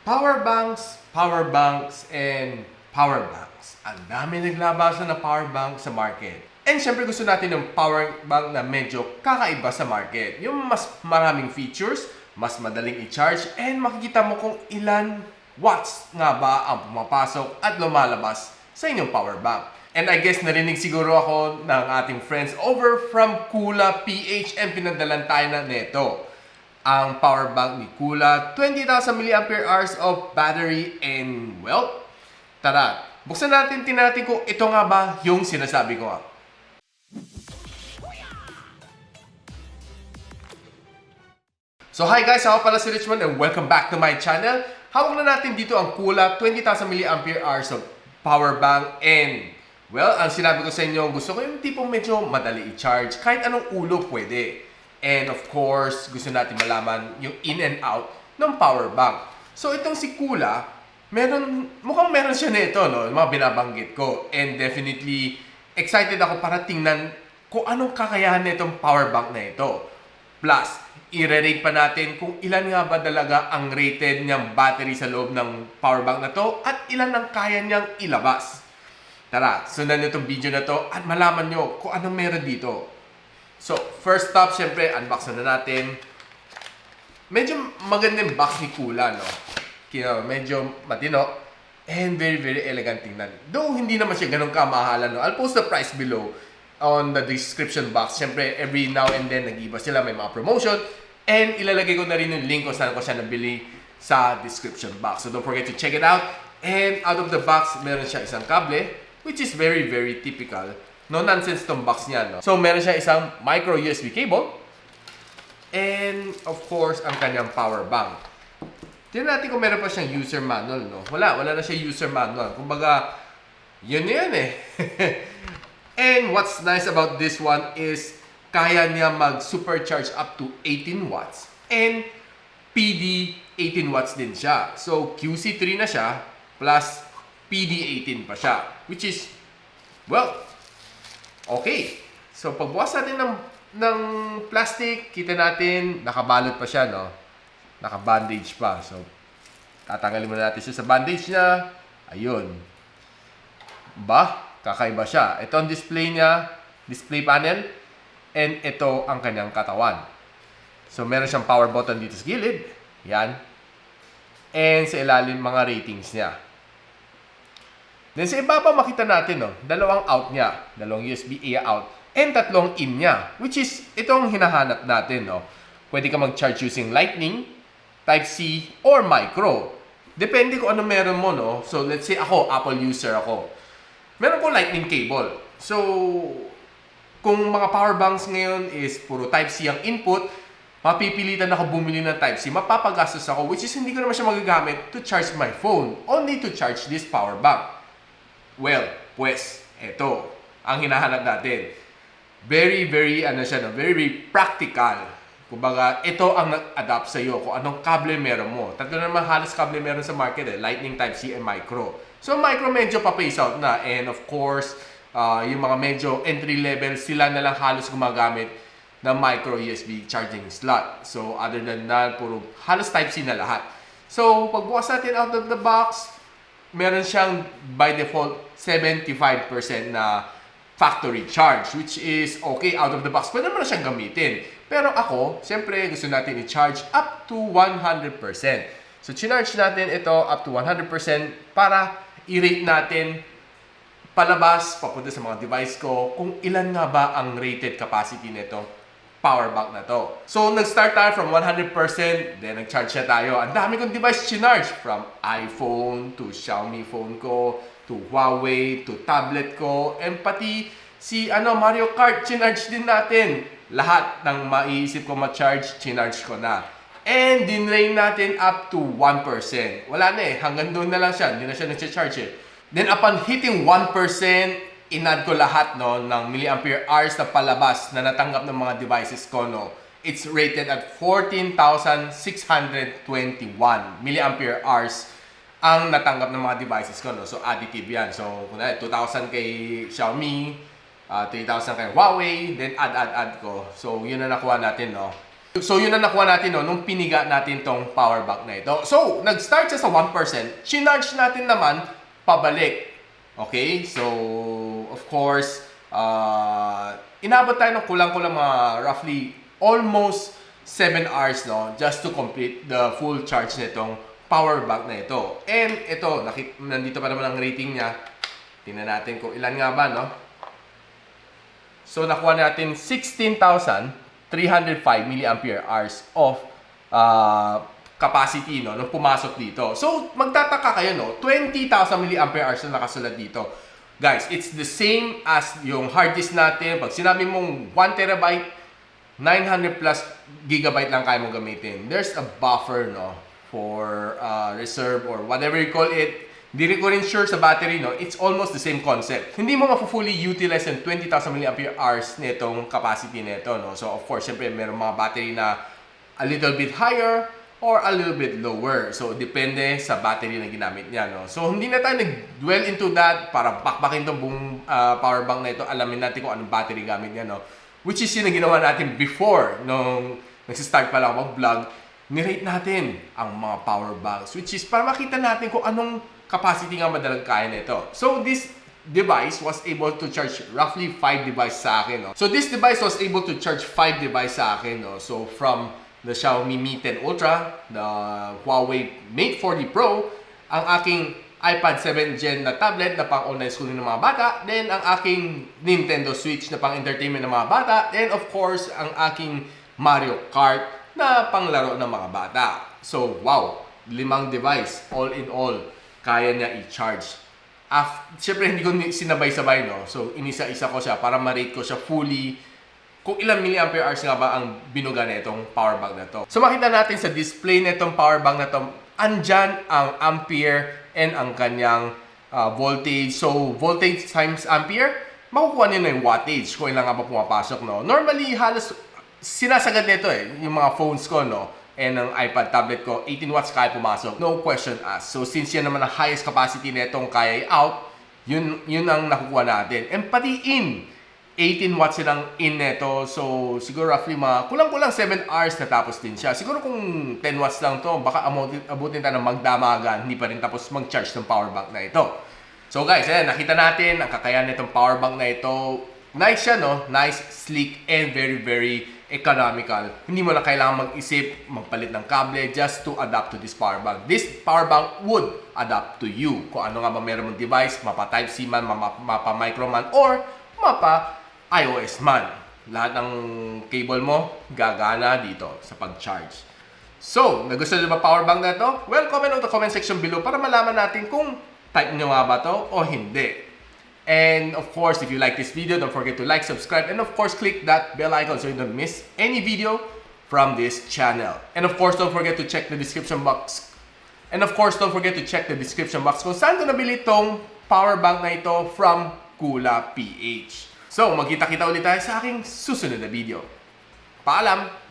Power banks, and power banks. Ang dami naglabasan na power bank sa market. And syempre gusto natin ng power bank na medyo kakaiba sa market. Yung mas maraming features, mas madaling i-charge, and makikita mo kung ilan watts nga ba ang pumapasok at lumalabas sa inyong power bank. And I guess narinig siguro ako ng ating friends over from Kula PH and pinadalan tayo na neto. Ang power bank ni Kula, 20,000 mAh of battery, and well, tara, buksan natin, tinatin kung ito nga ba yung sinasabi ko nga. So hi guys, ako pala si Richmond and welcome back to my channel. Hawak na natin dito ang Kula 20,000 mAh of power bank, and well, ang sinabi ko sa inyo, gusto ko yung tipong medyo madali i-charge, kahit anong ulo pwede. And of course, gusto natin malaman yung in and out ng power bank. So itong si Kula, mukhang meron siya nito, no? Yung mga binabanggit ko. And definitely, excited ako para tingnan kung anong kakayahan nitong power bank na ito. Plus, i-rate pa natin kung ilan nga ba talaga ang rated niyang battery sa loob ng power bank na to at ilan ang kaya niyang ilabas. Tara, sundan niyo itong video na to at malaman niyo kung anong meron dito. So, first stop, syempre, unbox na natin. Medyo magandang box ni Kula, no? Medyo matino and very, very elegant tingnan. Though, hindi naman siya ganun kamahalan, no? I'll post the price below on the description box. Syempre, every now and then, nag-iba sila, may mga promotion. And ilalagay ko na rin yung link kung saan ko siya nabili sa description box. So, don't forget to check it out. And out of the box, meron siya isang kable, which is very, very typical. No nonsense tong box niya, no? So, meron siya isang micro USB cable. And, of course, ang kanyang power bank. Tignan natin kung meron pa siyang user manual, no? Wala na siya user manual. Kumbaga, yun na yun eh. And what's nice about this one is kaya niya mag-supercharge up to 18 watts. And PD 18 watts din siya. So, QC3 na siya, plus PD 18 pa siya. Which is, well, okay. So, pagbukas natin ng plastic, kita natin, nakabalot pa siya, no? Naka-bandage pa. So, tatanggalin muna natin siya sa bandage niya. Ayun. Kakaiba siya. Ito ang display niya, display panel, and ito ang kanyang katawan. So, meron siyang power button dito sa gilid. Yan. And sa ilalim, mga ratings niya. Then sa ibaba makita natin, no, dalawang out niya, dalawang USB-A out, and tatlong in niya, which is itong hinahanap natin, no. Pwede ka mag-charge using Lightning, Type-C, or Micro. Depende kung ano meron mo, no. So let's say ako, Apple user ako. Meron ko Lightning cable. So kung mga power banks ngayon is puro Type-C ang input, mapipilitan ako bumili ng Type-C, mapapagastos ako, which is hindi ko naman siya magagamit to charge my phone, only to charge this power bank. Well, pues, eto ang hinahanap natin. Very, very, very, very practical. Kumbaga, ito ang nag-adapt sa iyo kung anong kable meron mo. Tatlo naman halos kable meron sa market eh, Lightning, Type-C, and Micro. So, Micro medyo pa-phase out na. And of course, yung mga medyo entry level, sila na lang halos gumagamit ng Micro USB charging slot. So, other than that, puro halos Type-C na lahat. So, pagbukas natin out of the box, meron siyang by default 75% na factory charge, which is okay out of the box. Pwede naman na siyang gamitin. Pero ako, siyempre gusto natin i-charge up to 100%. So, chinarge natin ito up to 100% para i-rate natin palabas, papunta sa mga device ko, kung ilan nga ba ang rated capacity nito power bank na to. So, nag-start tayo from 100%, then nag-charge na tayo. Ang dami kong device chinarge, from iPhone to Xiaomi phone ko, to Huawei, to tablet ko, and pati si Mario Kart, chinarge din natin. Lahat ng maiisip ko ma-charge, chinarge ko na. And din-rain natin up to 1%. Wala na eh, hanggang doon na lang siya, hindi na siya nag-charge eh. Then upon hitting 1%, inad ko lahat, no, ng milliampere hours na palabas na natanggap ng mga devices ko, no. It's rated at 14,621 milliampere hours ang natanggap ng mga devices ko, no. So additive yan. So kung 2,000 kay Xiaomi, 3,000 kay Huawei, then add ko. So yun na nakuha natin, no. So, yun na nakuha natin no, nung piniga natin tong power bank na ito. So, nag-start siya sa 1%. Chinarge natin naman pabalik. Okay? So, of course, inabot tayo ng kulang-kulang mga roughly almost 7 hours no, just to complete the full charge nitong power bank na ito. And ito, nandito pa naman ang rating niya. Tingnan natin kung ilan nga ba, no? So, nakuha natin 16,305 milliampere hours of capacity, no, nung pumasok dito. So, magtataka kayo, no? 20,000 milliampere hours na nakasulat dito. Guys, it's the same as yung hard disk natin. Pag sinabi mong 1 terabyte, 900 plus gigabyte lang kaya mong gamitin. There's a buffer, no, for reserve or whatever you call it. Hindi ko rin sure sa battery, no? It's almost the same concept. Hindi mo fully utilize yung 20,000 milliampere hours nitong capacity nito, no? So, of course, syempre, meron mga battery na a little bit higher or a little bit lower. So, depende sa battery na ginamit niya, no? So, hindi na tayo nag-dwell into that para bakbakin itong buong power bank na ito. Alamin natin kung anong battery gamit niya, no? Which is yun ang ginawa natin before, nung nagsistart pa lang mag-vlog. Nirate natin ang mga power banks, which is para makita natin kung anong capacity nga madalang kaya nito. So, this device was able to charge roughly 5 devices sa akin, no? So, this device was able to charge 5 devices sa akin, no? So, from the Xiaomi Mi 10 Ultra, the Huawei Mate 40 Pro, ang aking iPad 7 Gen na tablet na pang online schooling ng mga bata, then ang aking Nintendo Switch na pang entertainment ng mga bata, then of course, ang aking Mario Kart na panglaro ng mga bata. So, wow! 5 device, all in all, kaya niya i-charge. Siyempre, hindi ko sinabay-sabay, no? So, inisa-isa ko siya para ma-rate ko siya fully kung ilang milliampere hours nga ba ang binuga na itong power bank na to. So, makita natin sa display na itong power bank na to, andyan ang ampere and ang kanyang voltage. So, voltage times ampere, makukuha niyo na yung wattage kung ilang nga ba pumapasok, no? Normally, halos sinasagad nito yung mga phones ko, no? And ang iPad tablet ko, 18 watts kaya pumasok. No question asked. So, since yan naman ang highest capacity na itong kaya out, yun ang nakukuha natin. And pati in, 18 watts silang in neto. So, siguro roughly kulang-kulang 7 hours na tapos din siya. Siguro kung 10 watts lang to, baka abutin tayo ng magdamagan, hindi pa rin tapos mag-charge ng power bank na ito. So guys, ayan, nakita natin ang kakayahan nitong power bank na ito. Nice siya, no? Nice, sleek, and very, very economical. Hindi mo na kailangan mag-isip, magpalit ng kable just to adapt to this power bank. This power bank would adapt to you. Kung ano nga ba meron mong device, mapa Type-C man, mapa Micro man, or mapa iOS man. Lahat ng cable mo, gagana dito sa pag-charge. So, nagustuhan nyo ba power bank na ito? Well, comment on the comment section below para malaman natin kung type nyo nga ba ito o hindi. And of course, if you like this video, don't forget to like, subscribe, and of course, click that bell icon so you don't miss any video from this channel. And of course, don't forget to check the description box. Kung saan ko nabili itong power bank na ito from Kula PH. So, magkita-kita ulit tayo sa aking susunod na video. Paalam!